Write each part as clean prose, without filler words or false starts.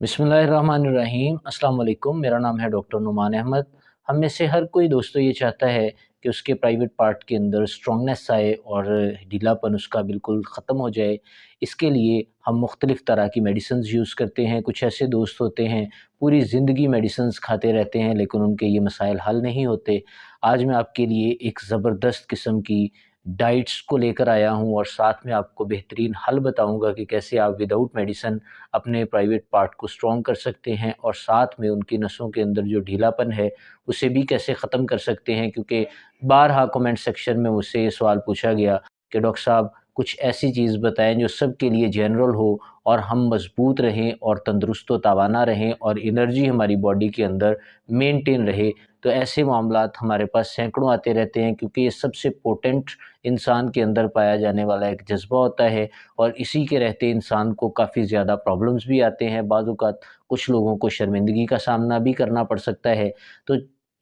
बिस्मिल्लाहिर्रहमानिर्रहीम। अस्सलाम वालेकुम। मेरा नाम है डॉक्टर नुमान अहमद। हम में से हर कोई दोस्तों ये चाहता है कि उसके प्राइवेट पार्ट के अंदर स्ट्रॉन्गनेस आए और ढीलापन उसका बिल्कुल ख़त्म हो जाए। इसके लिए हम मुख्तलिफ़ तरह की मेडिसिन्स यूज़ करते हैं। कुछ ऐसे दोस्त होते हैं पूरी ज़िंदगी मेडिसिन्स खाते रहते हैं लेकिन उनके ये मसाइल हल नहीं होते। आज मैं आपके लिए एक ज़बरदस्त किस्म की डाइट्स को लेकर आया हूँ और साथ में आपको बेहतरीन हल बताऊँगा कि कैसे आप विदाउट मेडिसिन अपने प्राइवेट पार्ट को स्ट्रॉन्ग कर सकते हैं और साथ में उनकी नसों के अंदर जो ढीलापन है उसे भी कैसे ख़त्म कर सकते हैं। क्योंकि बारहा कमेंट सेक्शन में मुझसे ये सवाल पूछा गया कि डॉक्टर साहब कुछ ऐसी चीज़ बताएं जो सबके लिए जनरल हो और हम मज़बूत रहें और तंदुरुस्त व तवाना रहें और एनर्जी हमारी बॉडी के अंदर मेंटेन रहे। तो ऐसे मामलात हमारे पास सैकड़ों आते रहते हैं क्योंकि ये सबसे पोटेंट इंसान के अंदर पाया जाने वाला एक जज्बा होता है और इसी के रहते इंसान को काफ़ी ज़्यादा प्रॉब्लम्स भी आते हैं। बाज़ औक़ात कुछ लोगों को शर्मिंदगी का सामना भी करना पड़ सकता है। तो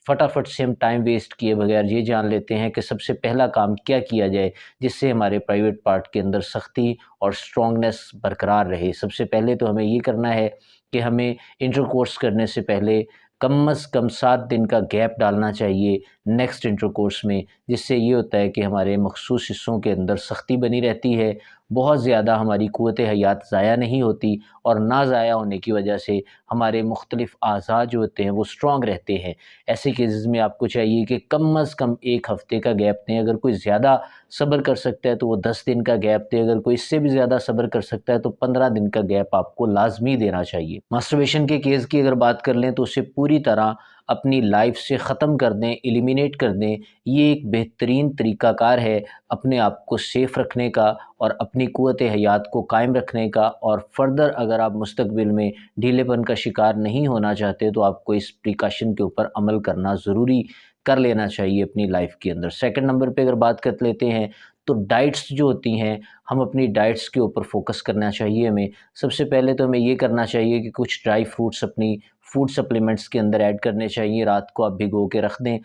फटाफट से हम टाइम वेस्ट किए बगैर ये जान लेते हैं कि सबसे पहला काम क्या किया जाए जिससे हमारे प्राइवेट पार्ट के अंदर सख्ती और स्ट्रॉन्गनेस बरकरार रहे। सबसे पहले तो हमें ये करना है कि हमें इंटरकोर्स करने से पहले कम अज़ कम 7 दिन का गैप डालना चाहिए नेक्स्ट इंटरकोर्स में, जिससे ये होता है कि हमारे मखसूस हिस्सों के अंदर सख्ती बनी रहती है, बहुत ज़्यादा हमारी क़ुव्वत हयात ज़ाया नहीं होती और ना ज़ाया होने की वजह से हमारे मुख्तलिफ़ अज़ा जो होते हैं वो स्ट्रॉन्ग रहते हैं। ऐसे केसेस में आपको चाहिए कि कम अज़ कम 1 हफ़्ते का गैप दें। अगर कोई ज़्यादा सब्र कर सकता है तो वो 10 दिन का गैप दे, अगर कोई इससे भी ज़्यादा सब्र कर सकता है तो 15 दिन का गैप आपको लाज़मी देना चाहिए। मास्टरबेशन के केस की अगर बात कर लें तो उसे पूरी तरह अपनी लाइफ से ख़त्म कर दें, एलिमिनेट कर दें। ये एक बेहतरीन तरीक़ाकार है अपने आप को सेफ़ रखने का और अपनी क़ुव्वत हयात को कायम रखने का। और फ़र्दर अगर आप मुस्तक़बिल में ढीलेपन का शिकार नहीं होना चाहते तो आपको इस प्रिकॉशन के ऊपर अमल करना ज़रूरी कर लेना चाहिए अपनी लाइफ के अंदर। सेकंड नंबर पे अगर बात कर लेते हैं तो डाइट्स जो होती हैं, हम अपनी डाइट्स के ऊपर फ़ोकस करना चाहिए हमें। सबसे पहले तो हमें ये करना चाहिए कि कुछ ड्राई फ्रूट्स अपनी फूड सप्लीमेंट्स के अंदर ऐड करने चाहिए। रात को आप भिगो के रख दें,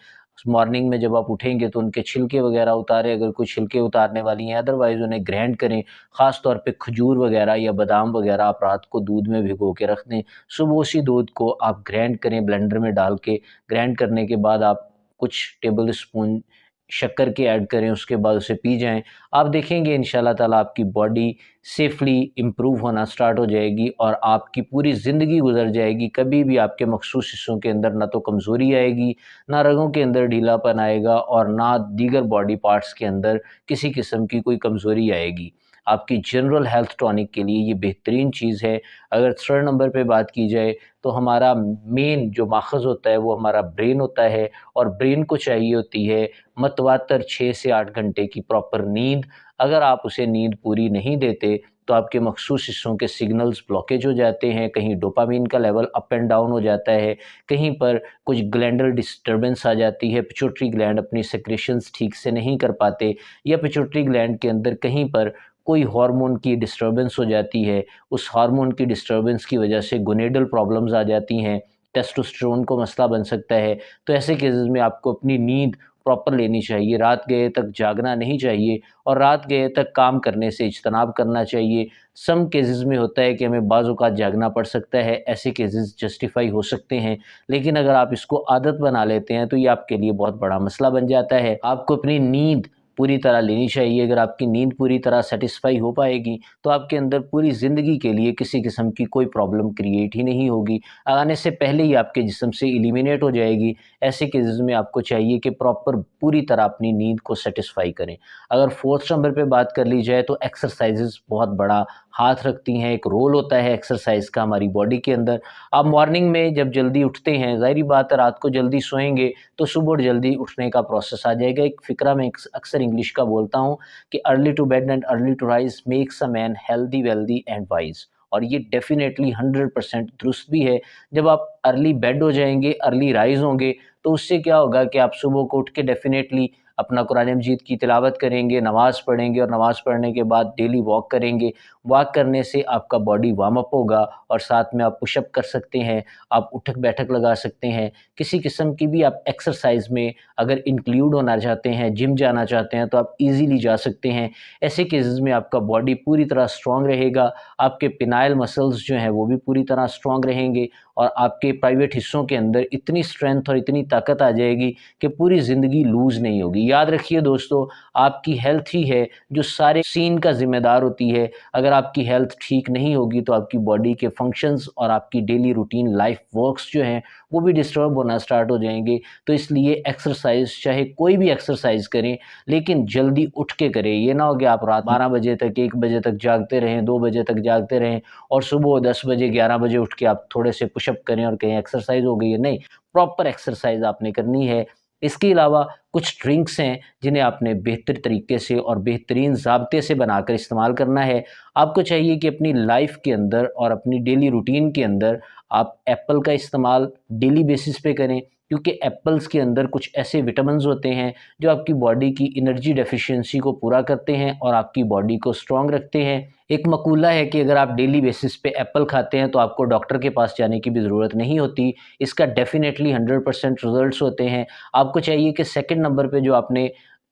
मॉर्निंग में जब आप उठेंगे तो उनके छिलके वगैरह उतारें अगर कोई छिलके उतारने वाली हैं, अदरवाइज़ उन्हें ग्राइंड करें। ख़ास तौर पे खजूर वगैरह या बादाम वगैरह आप रात को दूध में भिगो के रख दें। सुबह उसी दूध को आप ग्राइंड करें ब्लेंडर में डाल के। ग्राइंड करने के बाद आप कुछ टेबल स्पून शक्कर के ऐड करें, उसके बाद उसे पी जाएँ। आप देखेंगे इंशाअल्लाह ताला आपकी बॉडी सेफ़ली इम्प्रूव होना स्टार्ट हो जाएगी और आपकी पूरी ज़िंदगी गुज़र जाएगी। कभी भी आपके मखसूस हिस्सों के अंदर ना तो कमज़ोरी आएगी, ना रगों के अंदर ढीलापन आएगा और ना दीगर बॉडी पार्ट्स के अंदर किसी किस्म की कोई कमज़ोरी आएगी। आपकी जनरल हेल्थ टॉनिक के लिए ये बेहतरीन चीज़ है। अगर थर्ड नंबर पे बात की जाए तो हमारा मेन जो माखज़ होता है वो हमारा ब्रेन होता है और ब्रेन को चाहिए होती है मतवातर 6 से 8 घंटे की प्रॉपर नींद। अगर आप उसे नींद पूरी नहीं देते तो आपके मखसूस हिस्सों के सिग्नल्स ब्लॉकेज हो जाते हैं, कहीं डोपामाइन का लेवल अप एंड डाउन हो जाता है, कहीं पर कुछ ग्लैंडल डिस्टर्बेंस आ जाती है, पिट्यूटरी ग्लैंड अपनी सेक्रेशंस ठीक से नहीं कर पाते या पिट्यूटरी ग्लैंड के अंदर कहीं पर कोई हार्मोन की डिस्टर्बेंस हो जाती है। उस हार्मोन की डिस्टर्बेंस की वजह से गोनेडल प्रॉब्लम्स आ जाती हैं, टेस्टोस्टेरोन को मसला बन सकता है। तो ऐसे केसेस में आपको अपनी नींद प्रॉपर लेनी चाहिए, रात गए तक जागना नहीं चाहिए और रात गए तक काम करने से इज्तनाब करना चाहिए। सम केसेस में होता है कि हमें बाज़ औक़ात जागना पड़ सकता है, ऐसे केसेस जस्टिफ़ाई हो सकते हैं, लेकिन अगर आप इसको आदत बना लेते हैं तो ये आपके लिए बहुत बड़ा मसला बन जाता है। आपको अपनी नींद पूरी तरह लेनी चाहिए। अगर आपकी नींद पूरी तरह सैटिस्फाई हो पाएगी तो आपके अंदर पूरी ज़िंदगी के लिए किसी किस्म की कोई प्रॉब्लम क्रिएट ही नहीं होगी, आने से पहले ही आपके जिस्म से एलिमिनेट हो जाएगी। ऐसे केसेस में आपको चाहिए कि प्रॉपर पूरी तरह अपनी नींद को सैटिस्फाई करें। अगर फोर्थ नंबर पे बात कर ली जाए तो एक्सरसाइज़ेज़ बहुत बड़ा हाथ रखती हैं, एक रोल होता है एक्सरसाइज़ का हमारी बॉडी के अंदर। आप मॉर्निंग में जब जल्दी उठते हैं, ज़ाहिर बात है रात को जल्दी सोएंगे तो सुबह जल्दी उठने का प्रोसेस आ जाएगा। एक फ़िक्रा मैं अक्सर इंग्लिश का बोलता हूँ कि early to bed and early to rise makes a man healthy, wealthy and wise. और ये डेफ़िनेटली 100% दुरुस्त भी है। जब आप अर्ली बेड हो जाएँगे, अर्ली राइज़ होंगे तो उससे क्या होगा कि आप सुबह को उठ के डेफ़िनेटली اپنا قرآن مجید کی تلاوت کریں گے، نماز پڑھیں گے، اور نماز پڑھنے کے بعد ڈیلی واک کریں گے۔ واک کرنے سے آپ کا باڈی وارم اپ ہوگا، اور ساتھ میں آپ پش اپ کر سکتے ہیں، آپ اٹھک بیٹھک لگا سکتے ہیں۔ کسی قسم کی بھی آپ ایکسرسائز میں اگر انکلیوڈ ہونا چاہتے ہیں، جم جانا چاہتے ہیں، تو آپ ایزیلی جا سکتے ہیں۔ ایسے کیسز میں آپ کا باڈی پوری طرح اسٹرانگ رہے گا، آپ کے پینائل مسلز جو ہیں وہ بھی پوری طرح اسٹرانگ رہیں گے، اور آپ کے پرائیویٹ حصوں کے اندر اتنی اسٹرینتھ اور اتنی طاقت آ جائے گی کہ پوری زندگی لوز نہیں ہوگی۔ یاد رکھیے دوستو، آپ کی ہیلتھ ہی ہے جو سارے سین کا ذمہ دار ہوتی ہے۔ اگر آپ کی ہیلتھ ٹھیک نہیں ہوگی تو آپ کی باڈی کے فنکشنز اور آپ کی ڈیلی روٹین لائف ورکس جو ہیں وہ بھی ڈسٹرب ہونا سٹارٹ ہو جائیں گے۔ تو اس لیے ایکسرسائز، چاہے کوئی بھی ایکسرسائز کریں، لیکن جلدی اٹھ کے کریں۔ یہ نہ ہو کہ آپ رات 12 بجے تک، 1 بجے تک جاگتے رہیں، 2 بجے تک جاگتے رہیں، اور صبح 10 بجے 11 بجے اٹھ کے آپ تھوڑے سے پش اپ کریں اور کہیں ایکسرسائز ہو گئی ہے۔ نہیں، پراپر ایکسرسائز آپ نے کرنی ہے۔ اس کے علاوہ کچھ ڈرنکس ہیں جنہیں آپ نے بہتر طریقے سے اور بہترین ضابطے سے بنا کر استعمال کرنا ہے۔ آپ کو چاہیے کہ اپنی لائف کے اندر اور اپنی ڈیلی روٹین کے اندر آپ ایپل کا استعمال ڈیلی بیسس پہ کریں، کیونکہ ایپلز کے اندر کچھ ایسے وٹامنز ہوتے ہیں جو آپ کی باڈی کی انرجی ڈیفیشینسی کو پورا کرتے ہیں اور آپ کی باڈی کو اسٹرانگ رکھتے ہیں۔ ایک مقولہ ہے کہ اگر آپ ڈیلی بیسس پہ ایپل کھاتے ہیں تو آپ کو ڈاکٹر کے پاس جانے کی بھی ضرورت نہیں ہوتی۔ اس کا ڈیفینیٹلی 100% ریزلٹس ہوتے ہیں۔ آپ کو چاہیے کہ سیکنڈ نمبر پہ جو آپ نے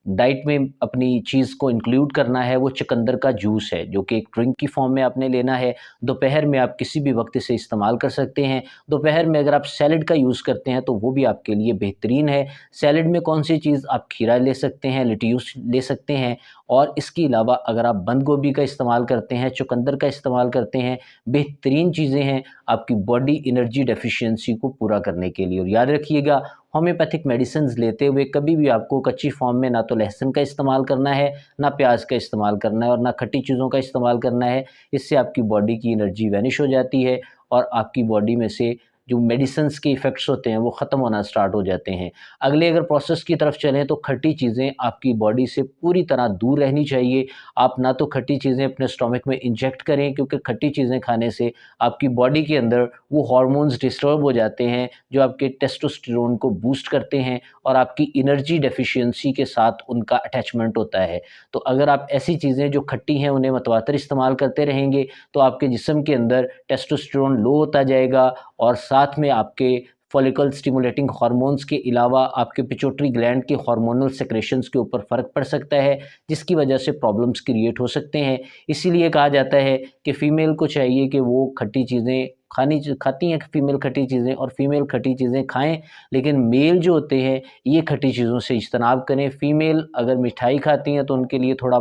ڈائٹ میں اپنی چیز کو انکلیوڈ کرنا ہے وہ چقندر کا جوس ہے، جو کہ ایک ڈرنک کی فارم میں آپ نے لینا ہے۔ دوپہر میں آپ کسی بھی وقت اسے استعمال کر سکتے ہیں۔ دوپہر میں اگر آپ سیلڈ کا یوز کرتے ہیں تو وہ بھی آپ کے لیے بہترین ہے۔ سیلڈ میں کون سی چیز؟ آپ کھیرا لے سکتے ہیں، لیٹیوس لے سکتے ہیں، اور اس کے علاوہ اگر آپ بند گوبھی کا استعمال کرتے ہیں، چقندر کا استعمال کرتے ہیں، بہترین چیزیں ہیں آپ کی باڈی انرجی ڈیفیشینسی کو پورا کرنے کے لیے۔ اور یاد رکھیے گا، ہومیوپیتھک میڈیسنز لیتے ہوئے کبھی بھی آپ کو کچی فارم میں نہ تو لہسن کا استعمال کرنا ہے، نہ پیاز کا استعمال کرنا ہے، اور نہ کھٹی چیزوں کا استعمال کرنا ہے۔ اس سے آپ کی باڈی کی انرجی وینش ہو جاتی ہے، اور آپ کی باڈی میں سے جو میڈیسنز کے ایفیکٹس ہوتے ہیں وہ ختم ہونا سٹارٹ ہو جاتے ہیں۔ اگلے اگر پروسیس کی طرف چلیں تو کھٹی چیزیں آپ کی باڈی سے پوری طرح دور رہنی چاہیے۔ آپ نہ تو کھٹی چیزیں اپنے اسٹومک میں انجیکٹ کریں، کیونکہ کھٹی چیزیں کھانے سے آپ کی باڈی کے اندر وہ ہارمونز ڈسٹرب ہو جاتے ہیں جو آپ کے ٹیسٹوسٹیرون کو بوسٹ کرتے ہیں، اور آپ کی انرجی ڈیفیشینسی کے ساتھ ان کا اٹیچمنٹ ہوتا ہے۔ تو اگر آپ ایسی چیزیں جو کھٹی ہیں انہیں متواتر استعمال کرتے رہیں گے تو آپ کے جسم کے اندر ٹیسٹوسٹیرون لو ہوتا جائے گا، اور ساتھ میں آپ کے فولیکل سٹیمولیٹنگ ہارمونز کے علاوہ آپ کے پیچوٹری گلینڈ کے ہارمونل سیکریشنز کے اوپر فرق پڑ سکتا ہے، جس کی وجہ سے پرابلمز کریٹ ہو سکتے ہیں۔ اسی لیے کہا جاتا ہے کہ فیمیل کو چاہیے کہ وہ کھٹی چیزیں کھاتی ہیں، فیمیل کھٹی چیزیں، اور فیمیل کھٹی چیزیں کھائیں، لیکن میل جو ہوتے ہیں یہ کھٹی چیزوں سے اجتناب کریں۔ فیمیل اگر مٹھائی کھاتی ہیں تو ان کے لیے تھوڑا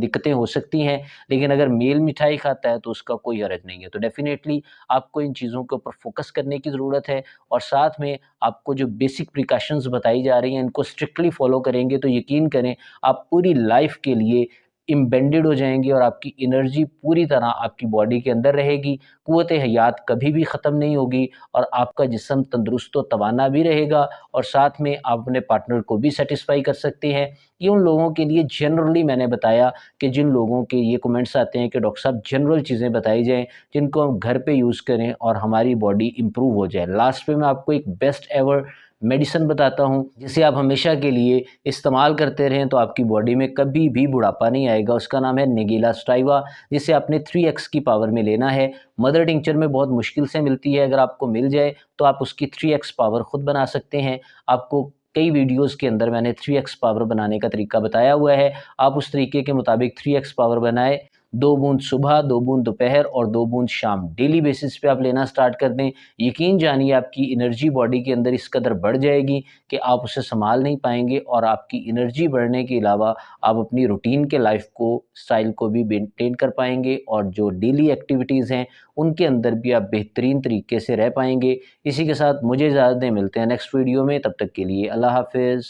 دقتیں ہو سکتی ہیں، لیکن اگر میل مٹھائی کھاتا ہے تو اس کا کوئی حرج نہیں ہے۔ تو ڈیفینیٹلی آپ کو ان چیزوں کے اوپر فوکس کرنے کی ضرورت ہے، اور ساتھ میں آپ کو جو بیسک پریکاشنز بتائی جا رہی ہیں ان کو اسٹرکٹلی فالو کریں گے تو یقین کریں آپ پوری لائف کے لیے امبینڈڈ ہو جائیں گے، اور آپ کی انرجی پوری طرح آپ کی باڈی کے اندر رہے گی، قوت حیات کبھی بھی ختم نہیں ہوگی، اور آپ کا جسم تندرست و توانا بھی رہے گا، اور ساتھ میں آپ اپنے پارٹنر کو بھی سیٹسفائی کر سکتے ہیں۔ یہ ان لوگوں کے لیے جنرلی میں نے بتایا کہ جن لوگوں کے یہ کمنٹس آتے ہیں کہ ڈاکٹر صاحب جنرل چیزیں بتائی جائیں جن کو ہم گھر پہ یوز کریں اور ہماری باڈی امپروو ہو جائے۔ لاسٹ پہ میں آپ کو ایک بیسٹ ایور میڈیسن بتاتا ہوں جسے آپ ہمیشہ کے لیے استعمال کرتے رہیں تو آپ کی باڈی میں کبھی بھی بڑھاپا نہیں آئے گا۔ اس کا نام ہے نیگیلا سٹائوا، جسے آپ نے 3x کی پاور میں لینا ہے۔ مدر ٹنکچر میں بہت مشکل سے ملتی ہے، اگر آپ کو مل جائے تو آپ اس کی 3x پاور خود بنا سکتے ہیں۔ آپ کو کئی ویڈیوز کے اندر میں نے 3x پاور بنانے کا طریقہ بتایا ہوا ہے، آپ اس طریقے کے مطابق 3x پاور بنائے۔ 2 بوند صبح، 2 بوند دوپہر اور 2 بوند شام، ڈیلی بیسس پہ آپ لینا سٹارٹ کر دیں۔ یقین جانیے آپ کی انرجی باڈی کے اندر اس قدر بڑھ جائے گی کہ آپ اسے سنبھال نہیں پائیں گے، اور آپ کی انرجی بڑھنے کے علاوہ آپ اپنی روٹین کے لائف کو اسٹائل کو بھی مینٹین کر پائیں گے، اور جو ڈیلی ایکٹیویٹیز ہیں ان کے اندر بھی آپ بہترین طریقے سے رہ پائیں گے۔ اسی کے ساتھ مجھے اجازت دیں، ملتے ہیں نیکسٹ ویڈیو میں، تب تک کے لیے اللہ حافظ۔